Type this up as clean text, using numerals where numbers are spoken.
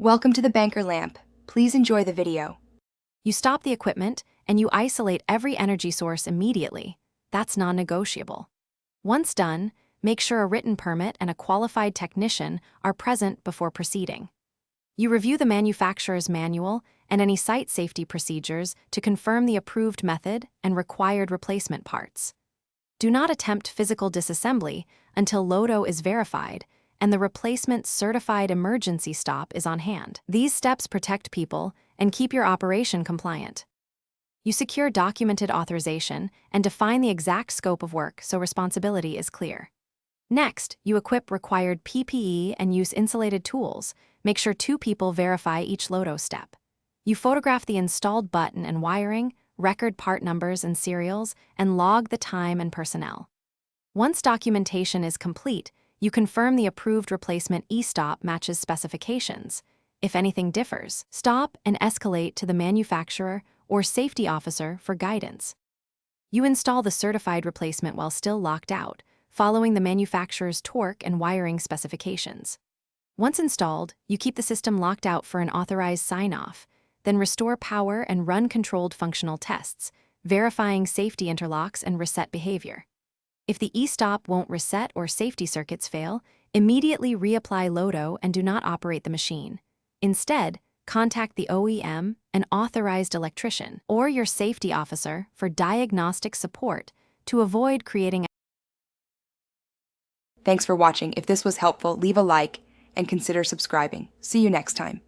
Welcome to the banker lamp. Please enjoy the video. You stop the equipment and you isolate every energy source immediately. That's non-negotiable. Once done, make sure a written permit and a qualified technician are present before proceeding. You review the manufacturer's manual and any site safety procedures to confirm the approved method and required replacement parts. Do not attempt physical disassembly until LODO is verified and the replacement certified emergency stop is on hand. These steps protect people and keep your operation compliant. You secure documented authorization and define the exact scope of work so responsibility is clear. Next, you equip required PPE and use insulated tools. Make sure 2 people verify each LODO step. You photograph the installed button and wiring, record part numbers and serials, and log the time and personnel. Once documentation is complete, you confirm the approved replacement e-stop matches specifications. If anything differs, stop and escalate to the manufacturer or safety officer for guidance. You install the certified replacement while still locked out, following the manufacturer's torque and wiring specifications. Once installed, you keep the system locked out for an authorized sign-off, then restore power and run controlled functional tests, verifying safety interlocks and reset behavior. If the e-stop won't reset or safety circuits fail, immediately reapply LODO and do not operate the machine. Instead, contact the OEM, an authorized electrician, or your safety officer for diagnostic support to avoid creating. Thanks for watching. If this was helpful, leave a like and consider subscribing. See you next time.